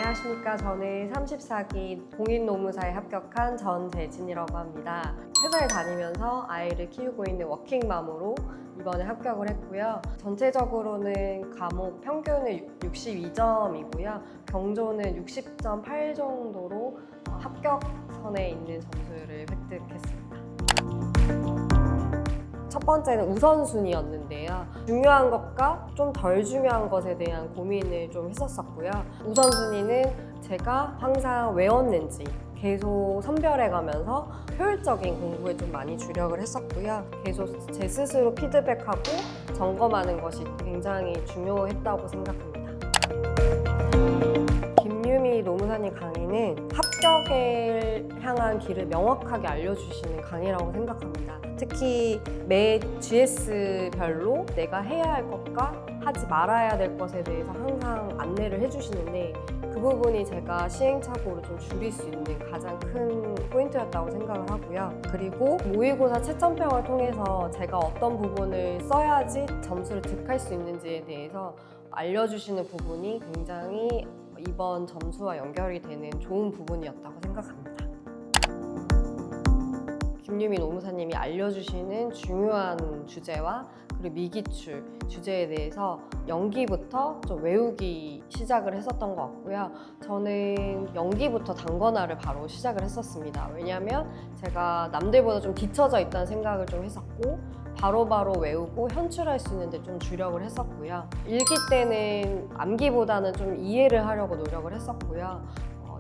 안녕하십니까. 저는 34기 공인노무사에 합격한 전재진이라고 합니다. 회사에 다니면서 아이를 키우고 있는 워킹맘으로 이번에 합격을 했고요. 전체적으로는 과목 평균은 62점이고요. 경조는 60.8 정도로 합격선에 있는 점수를 획득했습니다. 첫 번째는 우선순위였는데요. 중요한 것과 좀 덜 중요한 것에 대한 고민을 좀 했었고요. 우선순위는 제가 항상 외웠는지 계속 선별해가면서 효율적인 공부에 좀 많이 주력을 했었고요. 계속 제 스스로 피드백하고 점검하는 것이 굉장히 중요했다고 생각합니다. 김유미 노무사님 강의는 합격을 향한 길을 명확하게 알려주시는 강의라고 생각합니다. 특히 매 GS별로 내가 해야 할 것과 하지 말아야 될 것에 대해서 항상 안내를 해주시는데 그 부분이 제가 시행착오를 좀 줄일 수 있는 가장 큰 포인트였다고 생각을 하고요. 그리고 모의고사 채점평을 통해서 제가 어떤 부분을 써야지 점수를 득할 수 있는지에 대해서 알려주시는 부분이 굉장히 이번 점수와 연결이 되는 좋은 부분이었다고 생각합니다. 김유미 노무사님이 알려주시는 중요한 주제와 그리고 미기출 주제에 대해서 연기부터 좀 외우기 시작을 했었던 것 같고요. 저는 연기부터 단권화를 바로 시작을 했었습니다. 왜냐하면 제가 남들보다 좀 뒤처져 있다는 생각을 좀 했었고 바로바로 외우고 현출할 수 있는데 좀 주력을 했었고요. 읽기 때는 암기보다는 좀 이해를 하려고 노력을 했었고요.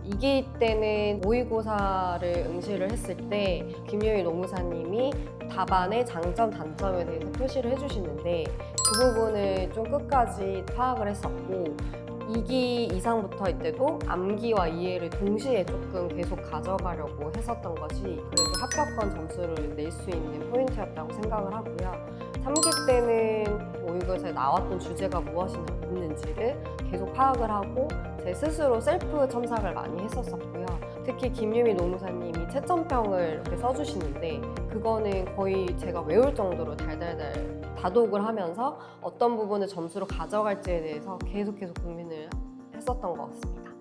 이기 때는 모의고사를 응시를 했을 때 김유미 노무사님이 답안의 장점, 단점에 대해서 표시를 해주시는데 그 부분을 좀 끝까지 파악을 했었고 2기 이상부터 이때도 암기와 이해를 동시에 조금 계속 가져가려고 했었던 것이 그래도 합격권 점수를 낼 수 있는 포인트였다고 생각을 하고요. 3기 때는 모의고사에 나왔던 주제가 무엇인지를 계속 파악을 하고 제 스스로 셀프 첨삭을 많이 했었고요. 특히 김유미 노무사님이 채점평을 이렇게 써주시는데 그거는 거의 제가 외울 정도로 달달달 다독을 하면서 어떤 부분을 점수로 가져갈지에 대해서 계속 고민을 했었던 것 같습니다.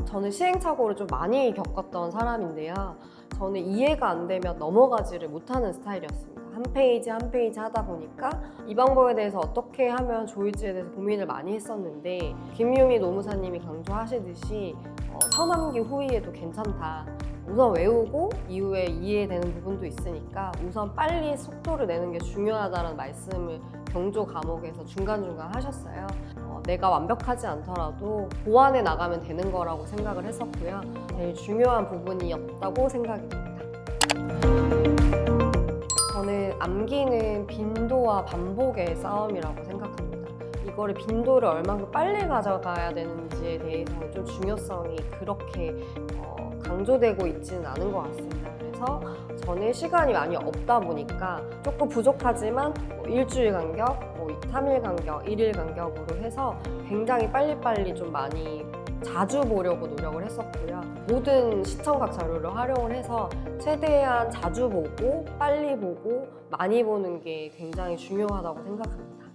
저는 시행착오를 좀 많이 겪었던 사람인데요. 저는 이해가 안 되면 넘어가지를 못하는 스타일이었습니다. 한 페이지 한 페이지 하다 보니까 이 방법에 대해서 어떻게 하면 좋을지에 대해서 고민을 많이 했었는데 김유미 노무사님이 강조하시듯이 서남기 후이에도 괜찮다. 우선 외우고 이후에 이해되는 부분도 있으니까 우선 빨리 속도를 내는 게 중요하다는 말씀을 경조 과목에서 중간중간 하셨어요. 내가 완벽하지 않더라도 보완해 나가면 되는 거라고 생각을 했었고요. 제일 중요한 부분이었다고 생각이 듭니다. 저는 암기는 빈도와 반복의 싸움이라고 생각합니다. 이거를 빈도를 얼만큼 빨리 가져가야 되는지에 대해서 좀 중요성이 그렇게 강조되고 있지는 않은 것 같습니다. 그래서 저는 시간이 많이 없다 보니까 조금 부족하지만 일주일 간격, 3일 간격, 1일 간격으로 해서 굉장히 빨리빨리 좀 많이 자주 보려고 노력을 했었고요. 모든 시청각 자료를 활용을 해서 최대한 자주 보고 빨리 보고 많이 보는 게 굉장히 중요하다고 생각합니다.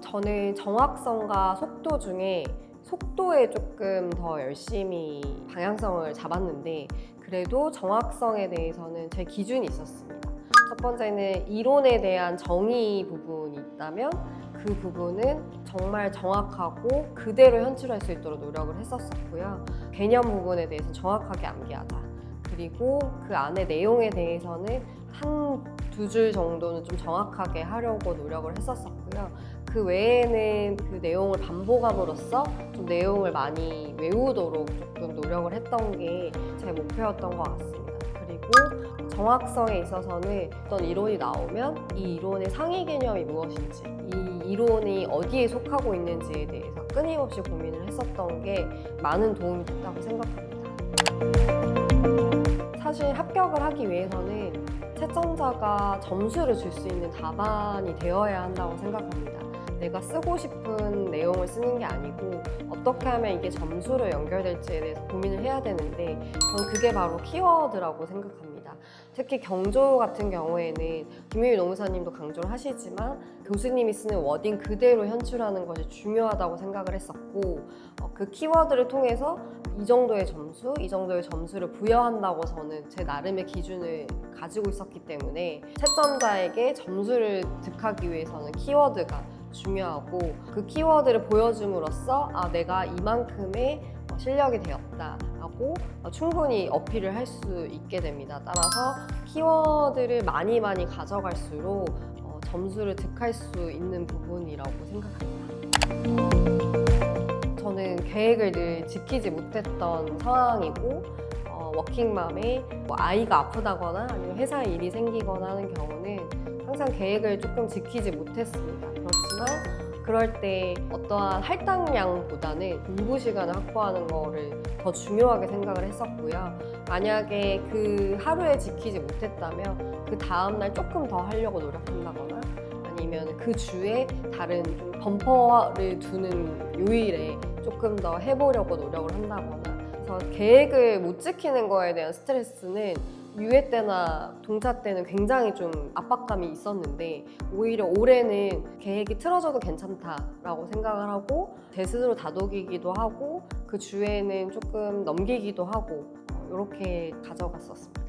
저는 정확성과 속도 중에 속도에 조금 더 열심히 방향성을 잡았는데 그래도 정확성에 대해서는 제 기준이 있었습니다. 첫 번째는 이론에 대한 정의 부분이 있다면 그 부분은 정말 정확하고 그대로 현출할 수 있도록 노력을 했었고요. 개념 부분에 대해서 정확하게 암기하자. 그리고 그 안에 내용에 대해서는 두 줄 정도는 좀 정확하게 하려고 노력을 했었고요. 그 외에는 그 내용을 반복함으로써 좀 내용을 많이 외우도록 조금 노력을 했던 게 제 목표였던 것 같습니다. 그리고 정확성에 있어서는 어떤 이론이 나오면 이 이론의 상위 개념이 무엇인지 이 이론이 어디에 속하고 있는지에 대해서 끊임없이 고민을 했었던 게 많은 도움이 됐다고 생각합니다. 사실 합격을 하기 위해서는 채점자가 점수를 줄 수 있는 답안이 되어야 한다고 생각합니다. 내가 쓰고 싶은 내용을 쓰는 게 아니고 어떻게 하면 이게 점수로 연결될지에 대해서 고민을 해야 되는데 전 그게 바로 키워드라고 생각합니다. 특히 경조 같은 경우에는 김유미 노무사님도 강조를 하시지만 교수님이 쓰는 워딩 그대로 현출하는 것이 중요하다고 생각을 했었고 그 키워드를 통해서 이 정도의 점수, 이 정도의 점수를 부여한다고 저는 제 나름의 기준을 가지고 있었기 때문에 채점자에게 점수를 득하기 위해서는 키워드가 중요하고 그 키워드를 보여줌으로써 내가 이만큼의 실력이 되었다라고 충분히 어필을 할 수 있게 됩니다. 따라서 키워드를 많이 가져갈수록 점수를 득할 수 있는 부분이라고 생각합니다. 저는 계획을 늘 지키지 못했던 상황이고 워킹맘에 아이가 아프다거나 아니면 회사에 일이 생기거나 하는 경우는 항상 계획을 조금 지키지 못했습니다. 그렇지만 그럴 때 어떠한 할당량보다는 공부 시간을 확보하는 거를 더 중요하게 생각을 했었고요. 만약에 그 하루에 지키지 못했다면 그 다음날 조금 더 하려고 노력한다거나 아니면 그 주에 다른 좀 범퍼를 두는 요일에 조금 더 해보려고 노력을 한다거나 그래서 계획을 못 지키는 거에 대한 스트레스는 유예 때나 동차 때는 굉장히 좀 압박감이 있었는데 오히려 올해는 계획이 틀어져도 괜찮다라고 생각을 하고 제 스스로 다독이기도 하고 그 주에는 조금 넘기기도 하고 이렇게 가져갔었습니다.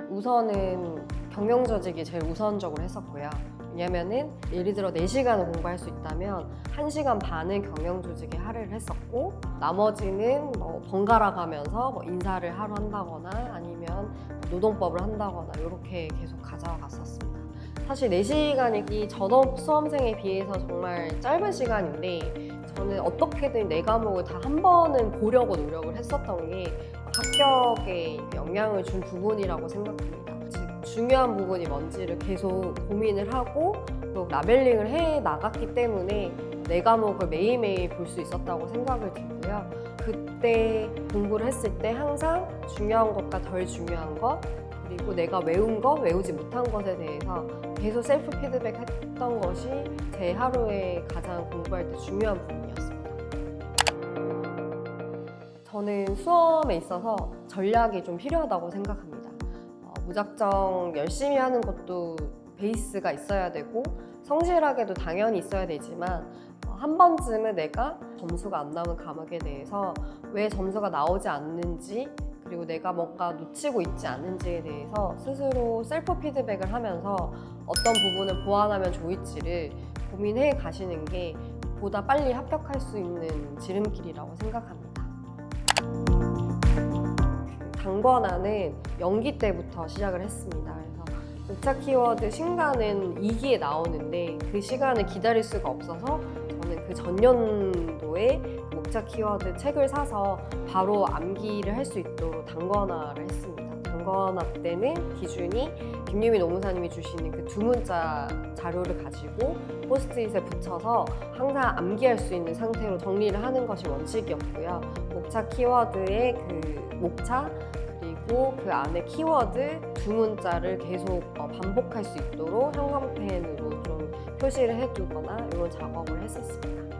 우선은 경영조직이 제일 우선적으로 했었고요. 왜냐면은 예를 들어 4시간을 공부할 수 있다면 1시간 반은 경영조직에 할애를 했었고 나머지는 번갈아 가면서 인사를 하루 한다거나 아니면 노동법을 한다거나 이렇게 계속 가져갔었습니다. 사실 4시간이 전업 수험생에 비해서 정말 짧은 시간인데 저는 어떻게든 4과목을 다 한 번은 보려고 노력을 했었던 게 합격에 영향을 준 부분이라고 생각합니다. 중요한 부분이 뭔지를 계속 고민을 하고 또 라벨링을 해 나갔기 때문에 4과목을 매일매일 볼 수 있었다고 생각을 들고요. 그때 공부를 했을 때 항상 중요한 것과 덜 중요한 것 그리고 내가 외운 것, 외우지 못한 것에 대해서 계속 셀프 피드백 했던 것이 제 하루에 가장 공부할 때 중요한 부분이었습니다. 저는 수험에 있어서 전략이 좀 필요하다고 생각합니다. 무작정 열심히 하는 것도 베이스가 있어야 되고 성실하게도 당연히 있어야 되지만 한 번쯤은 내가 점수가 안 나오는 과목에 대해서 왜 점수가 나오지 않는지 그리고 내가 뭔가 놓치고 있지 않는지에 대해서 스스로 셀프 피드백을 하면서 어떤 부분을 보완하면 좋을지를 고민해 가시는 게 보다 빨리 합격할 수 있는 지름길이라고 생각합니다. 단권화는 연기 때부터 시작을 했습니다. 그래서 목차 키워드 신간은 2기에 나오는데 그 시간을 기다릴 수가 없어서 저는 그 전년도에 목차 키워드 책을 사서 바로 암기를 할 수 있도록 단권화를 했습니다. 단권화 때는 기준이 김유미 노무사님이 주시는 그 2문자 자료를 가지고 포스트잇에 붙여서 항상 암기할 수 있는 상태로 정리를 하는 것이 원칙이었고요. 목차 키워드의 그 목차 그리고 그 안에 키워드 2문자를 계속 반복할 수 있도록 형광펜으로 좀 표시를 해두거나 이런 작업을 했었습니다.